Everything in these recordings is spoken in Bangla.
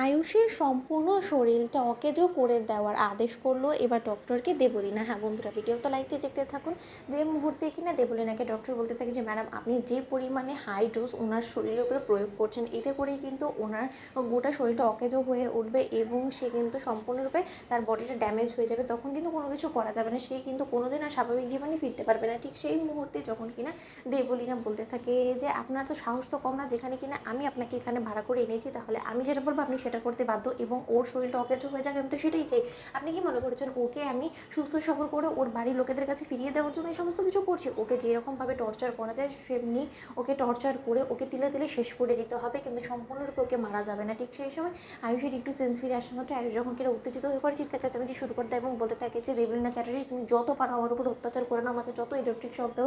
আয়ুষের সম্পূর্ণ শরীরটা অকেজো করে দেওয়ার আদেশ করলো এবার ডক্টরকে দেবলীনা। হ্যাঁ বন্ধুরা, ভিডিও তো লাইক দিয়ে দেখতে থাকুন। যে মুহূর্তে কিনা দেবলীনাকে ডক্টর বলতে থাকে যে ম্যাডাম আপনি যে পরিমাণে হাই ডোজ ওনার শরীরের উপরে প্রয়োগ করছেন, এতে করেই কিন্তু ওনার গোটা শরীরটা অকেজো হয়ে উঠবে এবং সে কিন্তু সম্পূর্ণরূপে তার বডিটা ড্যামেজ হয়ে যাবে। তখন কিন্তু কোনো কিছু করা যাবে না, সে কিন্তু কোনোদিন আর স্বাভাবিক জীবনে ফিরতে পারবে না। ঠিক সেই মুহূর্তে যখন কিনা দেবলীনা বলতে থাকে যে আপনার তো সাহস তো কম না, যেখানে কিনা আমি আপনাকে এখানে ভাড়া করে এনেছি, তাহলে আমি যেটা বলবো আপনি সেটা করতে বাধ্য এবং ওর শরীরটা অকেজো হয়ে যাবে। আমি তো সেটাই চাই। আপনি কি মনে করেছেন ওকে আমি সুস্থ সবল করে ওর বাড়ির লোকেদের কাছে ফিরিয়ে দেওয়ার জন্য এই সমস্ত কিছু করছি? ওকে যেরকমভাবে টর্চার করা যায় সেমনি ওকে টর্চার করে ওকে তিলে তিলে শেষ করে দিতে হবে, কিন্তু সম্পূর্ণরূপে ওকে মারা যাবে না। ঠিক সেই সময় আয়ুষের একটু সেন্স ফিরে আসা মাত্র আয়ুষ যখন কিনা উত্তেজিত হয়ে পড়ে চিৎকার চেঁচামেচি শুরু করতে এবং বলতে থাকে যে দেবলীনা চ্যাটার্জি তুমি যত পারো আমার উপর অত্যাচার করে না, আমাকে যত ইলেকট্রিক শব্দ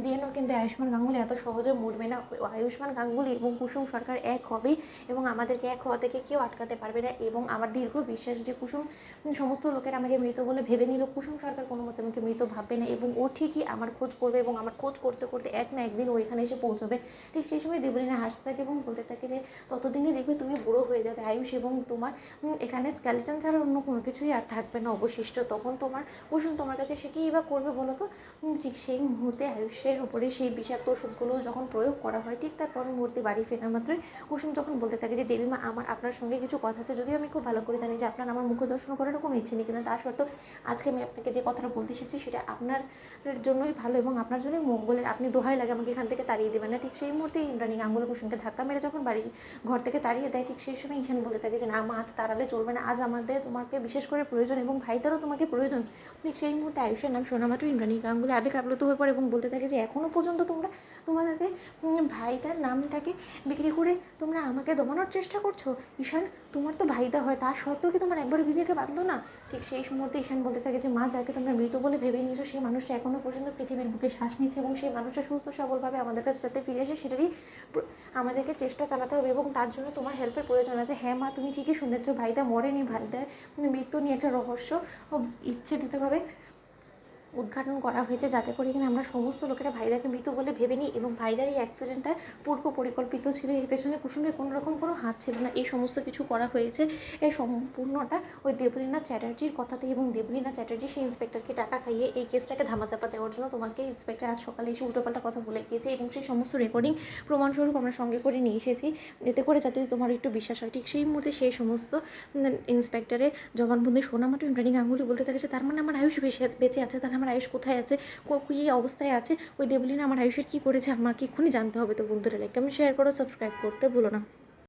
দিয়ে নাও, কিন্তু আয়ুষ্মান গাঙ্গুলি এত সহজে মরবে না। আয়ুষ্মান গাঙ্গুলি এবং কুসুম সরকার এক হবে এবং আমাদেরকে এক হওয়া থেকে কেউ আটকাতে পারবে না। এবং আমার দীর্ঘ বিশ্বাস যে কুসুম সমস্ত লোকের আমাকে মৃত বলে ভেবে নিল, কুসুম সরকার কোনো মতে আমাকে মৃত ভাববে না এবং ও ঠিকই আমার খোঁজ করবে এবং আমার খোঁজ করতে করতে এক না একদিন ও এখানে এসে পৌঁছবে। ঠিক সেই সময় দেবলীনা হাসতে থাকে এবং বলতে থাকে যে ততদিনই দেখবে তুমি বুড়ো হয়ে যাবে আয়ুষ, এবং তোমার এখানে স্কেলেটন ছাড়া অন্য কোনো কিছুই আর থাকবে না অবশিষ্ট। তখন তোমার কুসুম তোমার কাছে সে কী বা করবে বলো তো? ঠিক সেই মুহূর্তে আয়ুষের উপরে সেই বিষাক্ত ওষুধগুলো যখন প্রয়োগ করা হয়, ঠিক তার পরের মুহূর্তে বাড়ি ফেরার মাত্রই কুসুম যখন বলতে থাকে যে দেবীমা আমার আপনার সঙ্গে কিছু কথা আছে, যদিও আমি খুব ভালো করে জানি যে আপনার আমার মুখ দর্শন করার কোনো ইচ্ছে নেই, কিন্তু তা সত্ত্বেও আজকে আমি আপনাকে যে কথাটা বলতে এসেছি সেটা আপনার জন্যই ভালো এবং আপনার জন্যই মঙ্গলের। আপনি দোহাই লাগে আমাকে এখান থেকে তাড়িয়ে দেবেন না। ঠিক সেই মুহূর্তে ইন্দ্রাণী গাঙ্গুলি কুসুমকে ধাক্কা মেরে যখন বাড়ি ঘর থেকে তাড়িয়ে দেয়, ঠিক সেই সময় ঈশান বলতে থাকে যে না মা, আজ তাড়ালে চলবে না, আজ আমাদের তোমাকে বিশেষ করে প্রয়োজন এবং ভাইটারও তোমাকে প্রয়োজন। ঠিক সেই মুহূর্তে আয়ুষের নাম শোনা মাত্র ইন্দ্রাণী গাঙ্গুলি আবেগ আপ্লুত হয়ে পড়ে এবং বলতে থাকে যে এখনও পর্যন্ত তোমরা তোমাদেরকে ভাইটার নামটাকে বিক্রি করে তোমরা আমাকে দমানোর চেষ্টা করছো। ঈশান, তোমার তো ভাইদা হয়, তার সত্ত্বেও কি তোমার একবার বিবেকে বাঁধলো না? ঠিক সেই মুহূর্তে ঈশান বলতে থাকে যে মা, যাকে তোমরা মৃত বলে ভেবে নিয়েছো সেই মানুষটা এখনও পর্যন্ত পৃথিবীর বুকে শ্বাস নিচ্ছে এবং সেই মানুষটা সুস্থ সবলভাবে আমাদের কাছে যাতে ফিরে আসে সেটারই আমাদেরকে চেষ্টা চালাতে হবে এবং তার জন্য তোমার হেল্পের প্রয়োজন আছে। হ্যাঁ মা, তুমি ঠিকই শুনেছো, ভাইদা মরেনি, ভাইদার মৃত্যু নিয়ে একটা রহস্য ইচ্ছাকৃতভাবে উদ্ঘাটন করা হয়েছে, যাতে করে কিনা আমরা সমস্ত লোকেরা ভাইদাকে মৃত বলে ভেবে নিই এবং ভাইদার এই অ্যাক্সিডেন্টটা পূর্ব পরিকল্পিত ছিল, এর পেছনে কুসুমের কোনো রকম কোনো হাত ছিল না। এই সমস্ত কিছু করা হয়েছে এই সম্পূর্ণটা ওই দেবলীনা চ্যাটার্জির কথাতে এবং দেবলীনা চ্যাটার্জি সেই ইন্সপেক্টরকে টাকা খাইয়ে এই কেসটাকে ধামাচাপা দেওয়ার জন্য তোমাকে ইন্সপেক্টর আজ সকালে এসে উল্টোপাল্টা কথা বলে গিয়েছে এবং সেই সমস্ত রেকর্ডিং প্রমাণস্বরূপ আমরা সঙ্গে করে নিয়ে এসেছি, এতে করে যাতে তোমার একটু বিশ্বাস হয়। ঠিক সেই মুহূর্তে সেই সমস্ত ইন্সপেক্টরের জবানবন্দি শোনা মাত্র ইন্দ্রাণী গাঙ্গুলি বলতে থাকে যে তার মানে আমার আয়ুষ বেঁচে আছে, তাহলে আমার আয়ুষ কোথায় আছে, কী অবস্থায় আছে? ওই দেবলীনা আমার আয়ুষের কী করেছে আমাকে এক্ষুনি জানতে হবে। তো বন্ধুরা লাইক কমেন্ট শেয়ার করো, সাবস্ক্রাইব করতে ভুলো না।